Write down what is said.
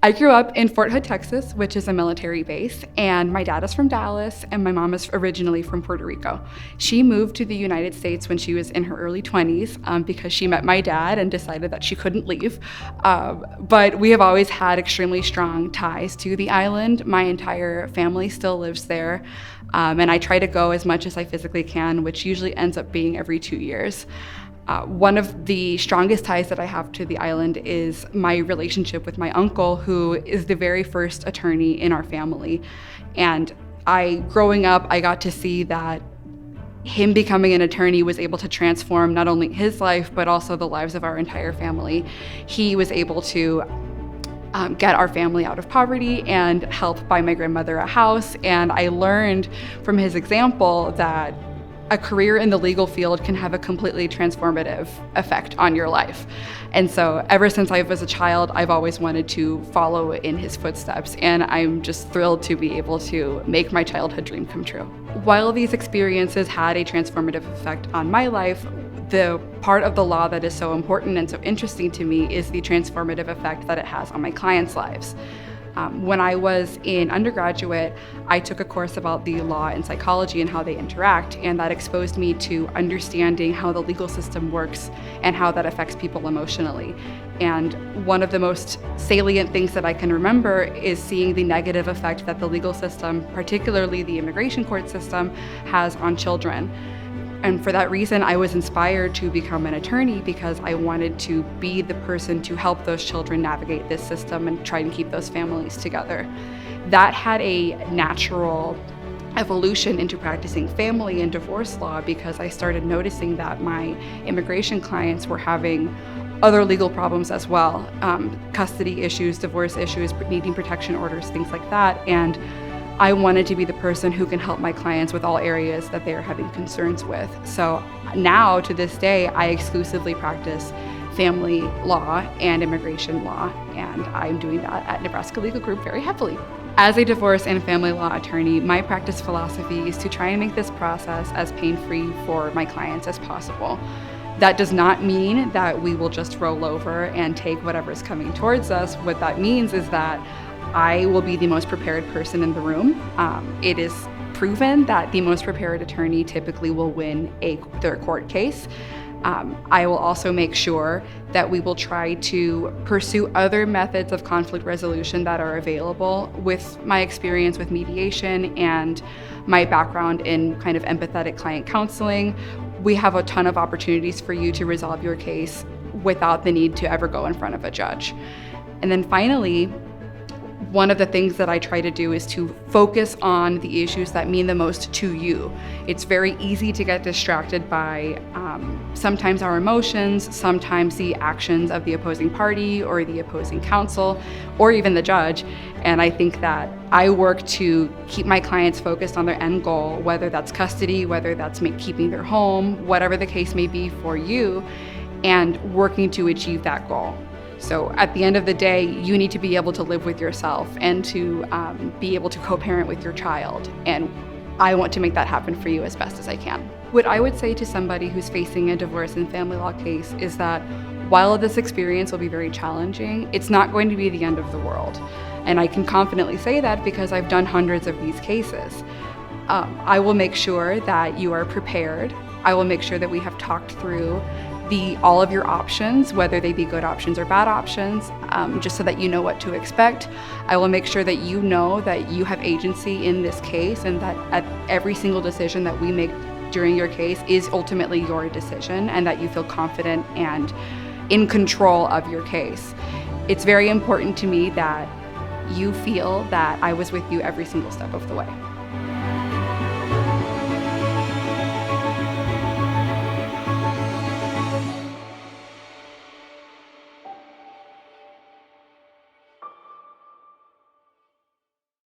I grew up in Fort Hood, Texas, which is a military base, and my dad is from Dallas, and my mom is originally from Puerto Rico. She moved to the United States when she was in her early 20s because she met my dad and decided that she couldn't leave. But we have always had extremely strong ties to the island. My entire family still lives there, and I try to go as much as I physically can, which usually ends up being every 2 years. One of the strongest ties that I have to the island is my relationship with my uncle, who is the very first attorney in our family. And growing up, I got to see that him becoming an attorney was able to transform not only his life, but also the lives of our entire family. He was able to get our family out of poverty and help buy my grandmother a house. And I learned from his example that a career in the legal field can have a completely transformative effect on your life. And so ever since I was a child, I've always wanted to follow in his footsteps, and I'm just thrilled to be able to make my childhood dream come true. While these experiences had a transformative effect on my life, the part of the law that is so important and so interesting to me is the transformative effect that it has on my clients' lives. When I was in undergraduate, I took a course about the law and psychology and how they interact, and that exposed me to understanding how the legal system works and how that affects people emotionally. And one of the most salient things that I can remember is seeing the negative effect that the legal system, particularly the immigration court system, has on children. And for that reason, I was inspired to become an attorney because I wanted to be the person to help those children navigate this system and try and keep those families together. That had a natural evolution into practicing family and divorce law because I started noticing that my immigration clients were having other legal problems as well, custody issues, divorce issues, needing protection orders, things like that. And I wanted to be the person who can help my clients with all areas that they are having concerns with. So now, to this day, I exclusively practice family law and immigration law, and I'm doing that at Nebraska Legal Group very happily. As a divorce and family law attorney, my practice philosophy is to try and make this process as pain-free for my clients as possible. That does not mean that we will just roll over and take whatever's coming towards us. What that means is that I will be the most prepared person in the room. It is proven that the most prepared attorney typically will win their court case. I will also make sure that we will try to pursue other methods of conflict resolution that are available. With my experience with mediation and my background in kind of empathetic client counseling, we have a ton of opportunities for you to resolve your case without the need to ever go in front of a judge. And then finally, one of the things that I try to do is to focus on the issues that mean the most to you. It's very easy to get distracted by sometimes our emotions, sometimes the actions of the opposing party or the opposing counsel, or even the judge. And I think that I work to keep my clients focused on their end goal, whether that's custody, whether that's keeping their home, whatever the case may be for you, and working to achieve that goal. So at the end of the day, you need to be able to live with yourself and to be able to co-parent with your child. And I want to make that happen for you as best as I can. What I would say to somebody who's facing a divorce and family law case is that while this experience will be very challenging, it's not going to be the end of the world. And I can confidently say that because I've done hundreds of these cases. I will make sure that you are prepared. I will make sure that we have talked through all of your options, whether they be good options or bad options, just so that you know what to expect. I will make sure that you know that you have agency in this case and that at every single decision that we make during your case is ultimately your decision and that you feel confident and in control of your case. It's very important to me that you feel that I was with you every single step of the way.